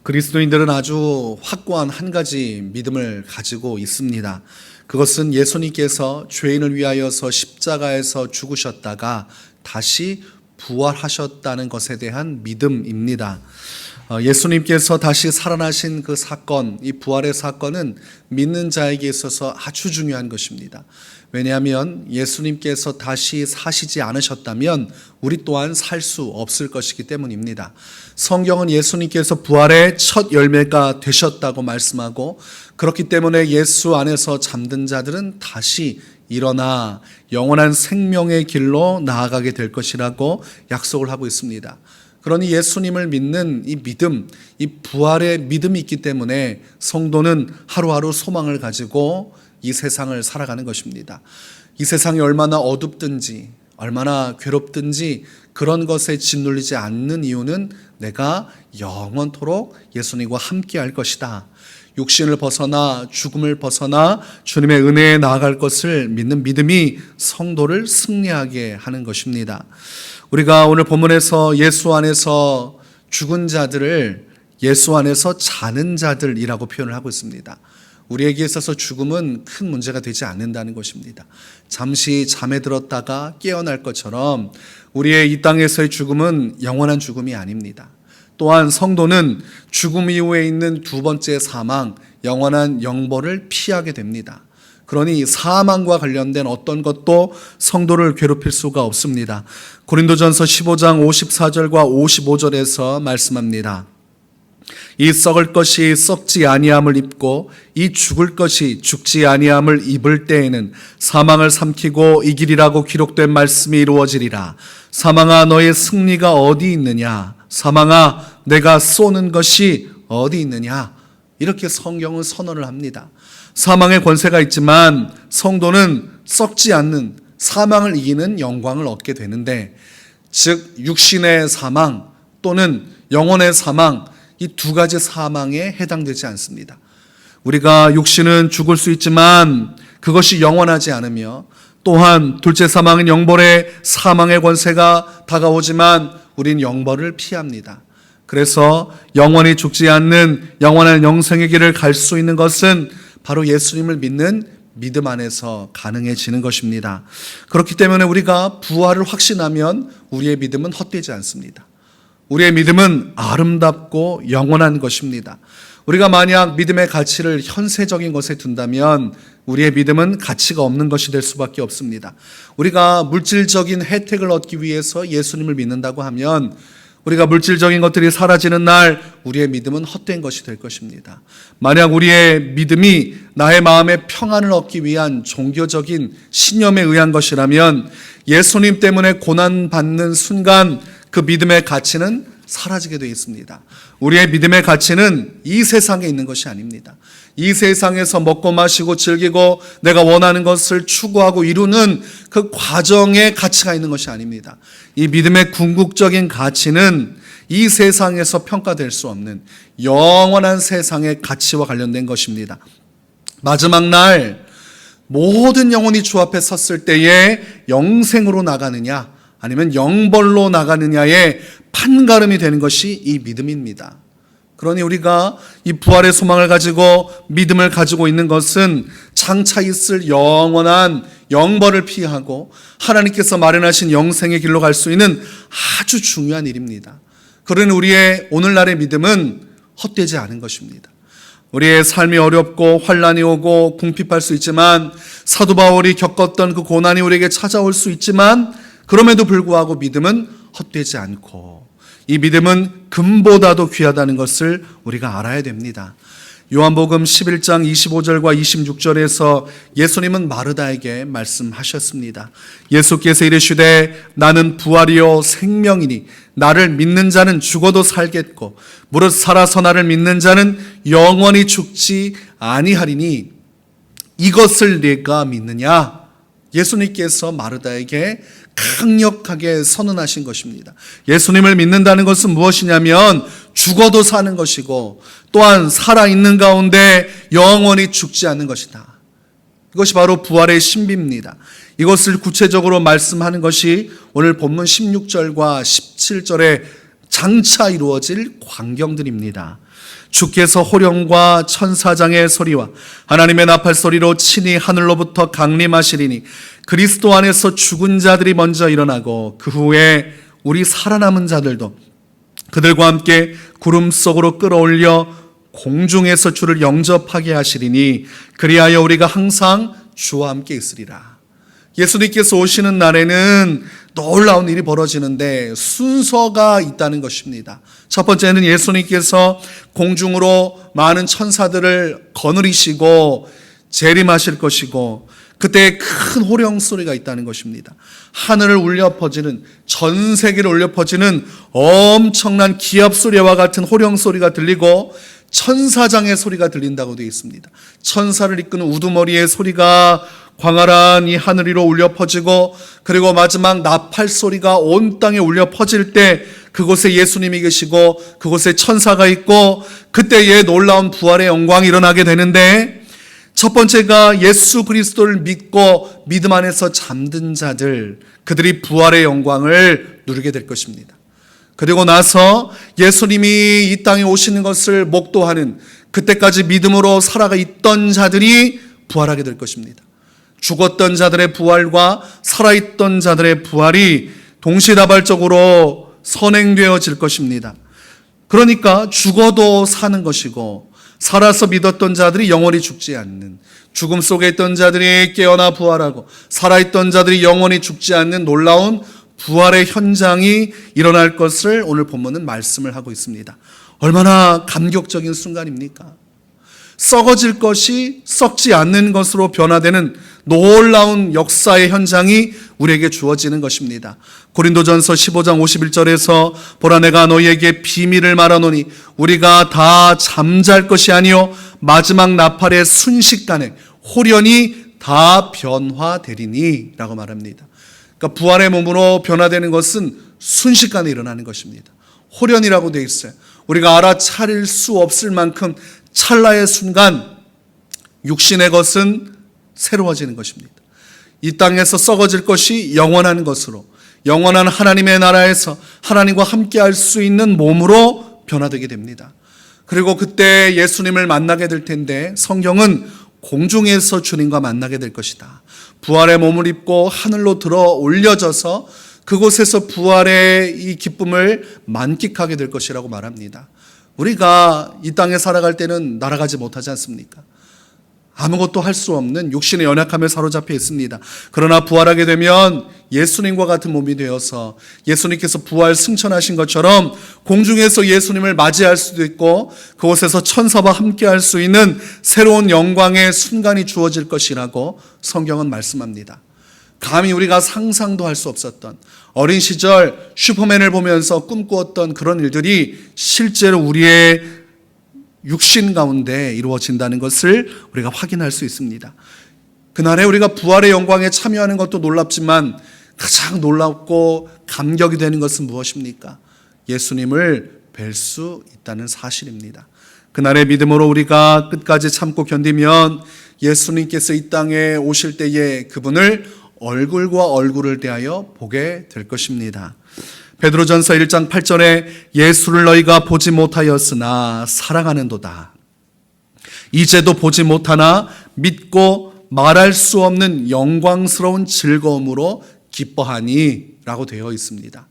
그리스도인들은 아주 확고한 한 가지 믿음을 가지고 있습니다. 그것은 예수님께서 죄인을 위하여서 십자가에서 죽으셨다가 다시 부활하셨다는 것에 대한 믿음입니다. 예수님께서 다시 살아나신 그 사건, 이 부활의 사건은 믿는 자에게 있어서 아주 중요한 것입니다. 왜냐하면 예수님께서 다시 사시지 않으셨다면 우리 또한 살 수 없을 것이기 때문입니다. 성경은 예수님께서 부활의 첫 열매가 되셨다고 말씀하고, 그렇기 때문에 예수 안에서 잠든 자들은 다시 일어나 영원한 생명의 길로 나아가게 될 것이라고 약속을 하고 있습니다. 그러니 예수님을 믿는 이 믿음, 이 부활의 믿음이 있기 때문에 성도는 하루하루 소망을 가지고 이 세상을 살아가는 것입니다. 이 세상이 얼마나 어둡든지 얼마나 괴롭든지 그런 것에 짓눌리지 않는 이유는 내가 영원토록 예수님과 함께 할 것이다. 육신을 벗어나 죽음을 벗어나 주님의 은혜에 나아갈 것을 믿는 믿음이 성도를 승리하게 하는 것입니다. 우리가 오늘 본문에서 예수 안에서 죽은 자들을 예수 안에서 자는 자들이라고 표현을 하고 있습니다. 우리에게 있어서 죽음은 큰 문제가 되지 않는다는 것입니다. 잠시 잠에 들었다가 깨어날 것처럼 우리의 이 땅에서의 죽음은 영원한 죽음이 아닙니다. 또한 성도는 죽음 이후에 있는 두 번째 사망, 영원한 영벌을 피하게 됩니다. 그러니 사망과 관련된 어떤 것도 성도를 괴롭힐 수가 없습니다. 고린도전서 15장 54절과 55절에서 말씀합니다. 이 썩을 것이 썩지 아니함을 입고 이 죽을 것이 죽지 아니함을 입을 때에는 사망을 삼키고 이기리라고 기록된 말씀이 이루어지리라. 사망아 너의 승리가 어디 있느냐? 사망아 내가 쏘는 것이 어디 있느냐? 이렇게 성경은 선언을 합니다. 사망의 권세가 있지만 성도는 썩지 않는 사망을 이기는 영광을 얻게 되는데, 즉 육신의 사망 또는 영혼의 사망, 이 두 가지 사망에 해당되지 않습니다. 우리가 육신은 죽을 수 있지만 그것이 영원하지 않으며, 또한 둘째 사망인 영벌의 사망의 권세가 다가오지만 우린 영벌을 피합니다. 그래서 영원히 죽지 않는 영원한 영생의 길을 갈 수 있는 것은 바로 예수님을 믿는 믿음 안에서 가능해지는 것입니다. 그렇기 때문에 우리가 부활을 확신하면 우리의 믿음은 헛되지 않습니다. 우리의 믿음은 아름답고 영원한 것입니다. 우리가 만약 믿음의 가치를 현세적인 것에 둔다면 우리의 믿음은 가치가 없는 것이 될 수밖에 없습니다. 우리가 물질적인 혜택을 얻기 위해서 예수님을 믿는다고 하면 우리가 물질적인 것들이 사라지는 날 우리의 믿음은 헛된 것이 될 것입니다. 만약 우리의 믿음이 나의 마음의 평안을 얻기 위한 종교적인 신념에 의한 것이라면 예수님 때문에 고난받는 순간 그 믿음의 가치는 사라지게 되어 있습니다. 우리의 믿음의 가치는 이 세상에 있는 것이 아닙니다. 이 세상에서 먹고 마시고 즐기고 내가 원하는 것을 추구하고 이루는 그 과정에 가치가 있는 것이 아닙니다. 이 믿음의 궁극적인 가치는 이 세상에서 평가될 수 없는 영원한 세상의 가치와 관련된 것입니다. 마지막 날 모든 영혼이 주 앞에 섰을 때에 영생으로 나가느냐 아니면 영벌로 나가느냐의 판가름이 되는 것이 이 믿음입니다. 그러니 우리가 이 부활의 소망을 가지고 믿음을 가지고 있는 것은 장차 있을 영원한 영벌을 피하고 하나님께서 마련하신 영생의 길로 갈 수 있는 아주 중요한 일입니다. 그러니 우리의 오늘날의 믿음은 헛되지 않은 것입니다. 우리의 삶이 어렵고 환난이 오고 궁핍할 수 있지만, 사도 바울이 겪었던 그 고난이 우리에게 찾아올 수 있지만, 그럼에도 불구하고 믿음은 헛되지 않고 이 믿음은 금보다도 귀하다는 것을 우리가 알아야 됩니다. 요한복음 11장 25절과 26절에서 예수님은 마르다에게 말씀하셨습니다. 예수께서 이르시되 나는 부활이요 생명이니 나를 믿는 자는 죽어도 살겠고 무릇 살아서 나를 믿는 자는 영원히 죽지 아니하리니 이것을 네가 믿느냐? 예수님께서 마르다에게 강력하게 선언하신 것입니다. 예수님을 믿는다는 것은 무엇이냐면 죽어도 사는 것이고 또한 살아있는 가운데 영원히 죽지 않는 것이다. 이것이 바로 부활의 신비입니다. 이것을 구체적으로 말씀하는 것이 오늘 본문 16절과 17절에 장차 이루어질 광경들입니다. 주께서 호령과 천사장의 소리와 하나님의 나팔 소리로 친히 하늘로부터 강림하시리니 그리스도 안에서 죽은 자들이 먼저 일어나고 그 후에 우리 살아남은 자들도 그들과 함께 구름 속으로 끌어올려 공중에서 주를 영접하게 하시리니 그리하여 우리가 항상 주와 함께 있으리라. 예수님께서 오시는 날에는 놀라운 일이 벌어지는데 순서가 있다는 것입니다. 첫 번째는 예수님께서 공중으로 많은 천사들을 거느리시고 재림하실 것이고 그때 큰 호령 소리가 있다는 것입니다. 하늘을 울려 퍼지는, 전 세계를 울려 퍼지는 엄청난 기합 소리와 같은 호령 소리가 들리고 천사장의 소리가 들린다고 되어 있습니다. 천사를 이끄는 우두머리의 소리가 광활한 이 하늘 위로 울려 퍼지고 그리고 마지막 나팔 소리가 온 땅에 울려 퍼질 때 그곳에 예수님이 계시고 그곳에 천사가 있고 그때에 놀라운 부활의 영광이 일어나게 되는데 첫 번째가 예수 그리스도를 믿고 믿음 안에서 잠든 자들, 그들이 부활의 영광을 누리게 될 것입니다. 그리고 나서 예수님이 이 땅에 오시는 것을 목도하는 그때까지 믿음으로 살아가 있던 자들이 부활하게 될 것입니다. 죽었던 자들의 부활과 살아있던 자들의 부활이 동시다발적으로 선행되어질 것입니다. 그러니까 죽어도 사는 것이고 살아서 믿었던 자들이 영원히 죽지 않는, 죽음 속에 있던 자들이 깨어나 부활하고 살아있던 자들이 영원히 죽지 않는 놀라운 부활의 현장이 일어날 것을 오늘 본문은 말씀을 하고 있습니다. 얼마나 감격적인 순간입니까? 썩어질 것이 썩지 않는 것으로 변화되는 놀라운 역사의 현장이 우리에게 주어지는 것입니다. 고린도전서 15장 51절에서 보라 내가 너희에게 비밀을 말하노니 우리가 다 잠잘 것이 아니요 마지막 나팔의 순식간에 홀연히 다 변화되리니 라고 말합니다. 그러니까 부활의 몸으로 변화되는 것은 순식간에 일어나는 것입니다. 홀연이라고 되어 있어요. 우리가 알아차릴 수 없을 만큼 찰나의 순간 육신의 것은 새로워지는 것입니다. 이 땅에서 썩어질 것이 영원한 것으로, 영원한 하나님의 나라에서 하나님과 함께할 수 있는 몸으로 변화되게 됩니다. 그리고 그때 예수님을 만나게 될 텐데 성경은 공중에서 주님과 만나게 될 것이다. 부활의 몸을 입고 하늘로 들어 올려져서 그곳에서 부활의 이 기쁨을 만끽하게 될 것이라고 말합니다. 우리가 이 땅에 살아갈 때는 날아가지 못하지 않습니까? 아무것도 할 수 없는 육신의 연약함에 사로잡혀 있습니다. 그러나 부활하게 되면 예수님과 같은 몸이 되어서 예수님께서 부활 승천하신 것처럼 공중에서 예수님을 맞이할 수도 있고 그곳에서 천사와 함께 할 수 있는 새로운 영광의 순간이 주어질 것이라고 성경은 말씀합니다. 감히 우리가 상상도 할 수 없었던 어린 시절 슈퍼맨을 보면서 꿈꾸었던 그런 일들이 실제로 우리의 육신 가운데 이루어진다는 것을 우리가 확인할 수 있습니다. 그날에 우리가 부활의 영광에 참여하는 것도 놀랍지만 가장 놀랍고 감격이 되는 것은 무엇입니까? 예수님을 뵐 수 있다는 사실입니다. 그날의 믿음으로 우리가 끝까지 참고 견디면 예수님께서 이 땅에 오실 때에 그분을 얼굴과 얼굴을 대하여 보게 될 것입니다. 베드로전서 1장 8절에 예수를 너희가 보지 못하였으나 사랑하는도다. 이제도 보지 못하나 믿고 말할 수 없는 영광스러운 즐거움으로 기뻐하니 라고 되어 있습니다.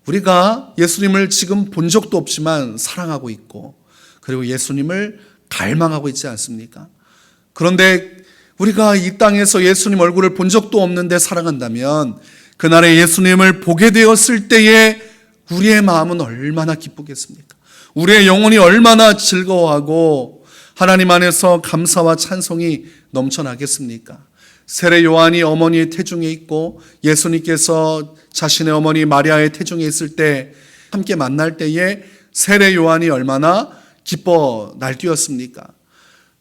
우리가 예수님을 지금 본 적도 없지만 사랑하고 있고 그리고 예수님을 갈망하고 있지 않습니까? 그런데 우리가 이 땅에서 예수님 얼굴을 본 적도 없는데 사랑한다면 그날에 예수님을 보게 되었을 때에 우리의 마음은 얼마나 기쁘겠습니까? 우리의 영혼이 얼마나 즐거워하고 하나님 안에서 감사와 찬송이 넘쳐나겠습니까? 세례 요한이 어머니의 태중에 있고 예수님께서 자신의 어머니 마리아의 태중에 있을 때 함께 만날 때에 세례 요한이 얼마나 기뻐 날뛰었습니까?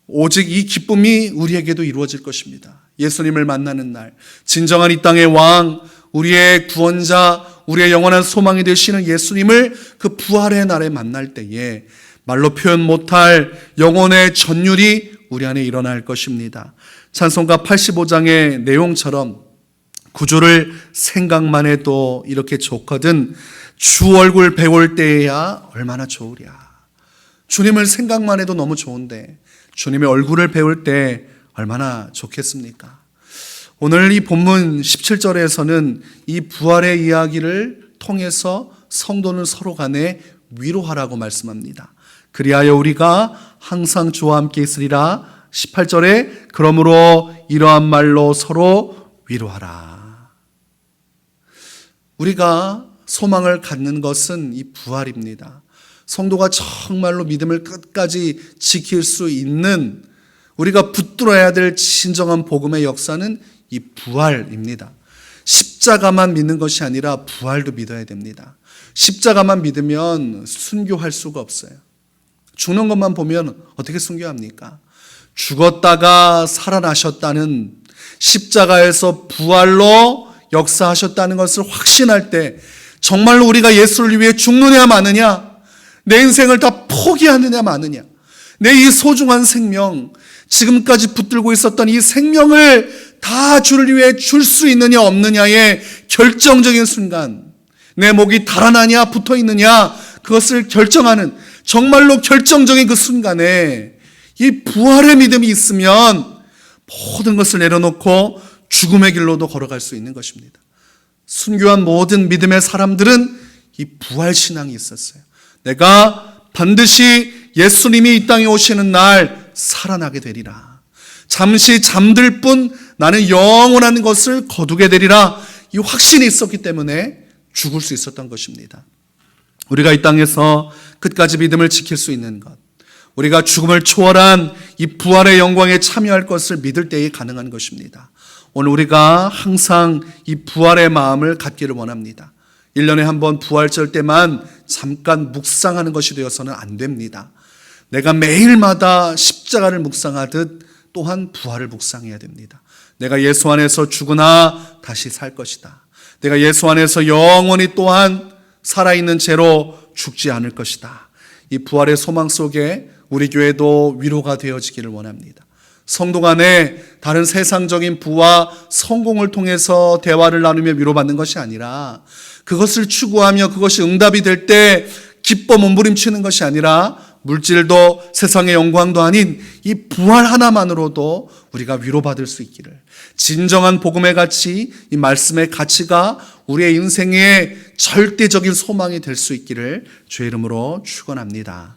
오직 이 기쁨이 우리에게도 이루어질 것입니다. 예수님을 만나는 날, 진정한 이 땅의 왕, 우리의 구원자, 우리의 영원한 소망이 되시는 예수님을 그 부활의 날에 만날 때에 말로 표현 못할 영혼의 전율이 우리 안에 일어날 것입니다. 찬송가 85장의 내용처럼 구주를 생각만 해도 이렇게 좋거든 주 얼굴 배울 때야 얼마나 좋으랴. 주님을 생각만 해도 너무 좋은데 주님의 얼굴을 배울 때 얼마나 좋겠습니까? 오늘 이 본문 17절에서는 이 부활의 이야기를 통해서 성도는 서로 간에 위로하라고 말씀합니다. 그리하여 우리가 항상 주와 함께 있으리라. 18절에 그러므로 이러한 말로 서로 위로하라. 우리가 소망을 갖는 것은 이 부활입니다. 성도가 정말로 믿음을 끝까지 지킬 수 있는 우리가 붙들어야 될 진정한 복음의 역사는 이 부활입니다. 십자가만 믿는 것이 아니라 부활도 믿어야 됩니다. 십자가만 믿으면 순교할 수가 없어요. 죽는 것만 보면 어떻게 순교합니까? 죽었다가 살아나셨다는, 십자가에서 부활로 역사하셨다는 것을 확신할 때 정말로 우리가 예수를 위해 죽느냐 마느냐, 내 인생을 다 포기하느냐 마느냐, 내 이 소중한 생명, 지금까지 붙들고 있었던 이 생명을 다 주를 위해 줄 수 있느냐 없느냐의 결정적인 순간, 내 목이 달아나냐 붙어 있느냐 그것을 결정하는 정말로 결정적인 그 순간에 이 부활의 믿음이 있으면 모든 것을 내려놓고 죽음의 길로도 걸어갈 수 있는 것입니다. 순교한 모든 믿음의 사람들은 이 부활 신앙이 있었어요. 내가 반드시 예수님이 이 땅에 오시는 날 살아나게 되리라. 잠시 잠들 뿐 나는 영원한 것을 거두게 되리라. 이 확신이 있었기 때문에 죽을 수 있었던 것입니다. 우리가 이 땅에서 끝까지 믿음을 지킬 수 있는 것, 우리가 죽음을 초월한 이 부활의 영광에 참여할 것을 믿을 때에 가능한 것입니다. 오늘 우리가 항상 이 부활의 마음을 갖기를 원합니다. 1년에 한 번 부활절 때만 잠깐 묵상하는 것이 되어서는 안 됩니다. 내가 매일마다 십자가를 묵상하듯 또한 부활을 묵상해야 됩니다. 내가 예수 안에서 죽으나 다시 살 것이다. 내가 예수 안에서 영원히 또한 살아있는 채로 죽지 않을 것이다. 이 부활의 소망 속에 우리 교회도 위로가 되어지기를 원합니다. 성도 간에 다른 세상적인 부와 성공을 통해서 대화를 나누며 위로받는 것이 아니라, 그것을 추구하며 그것이 응답이 될 때 기뻐 몸부림치는 것이 아니라, 물질도 세상의 영광도 아닌 이 부활 하나만으로도 우리가 위로받을 수 있기를, 진정한 복음의 가치, 이 말씀의 가치가 우리의 인생의 절대적인 소망이 될 수 있기를 주의 이름으로 축원합니다.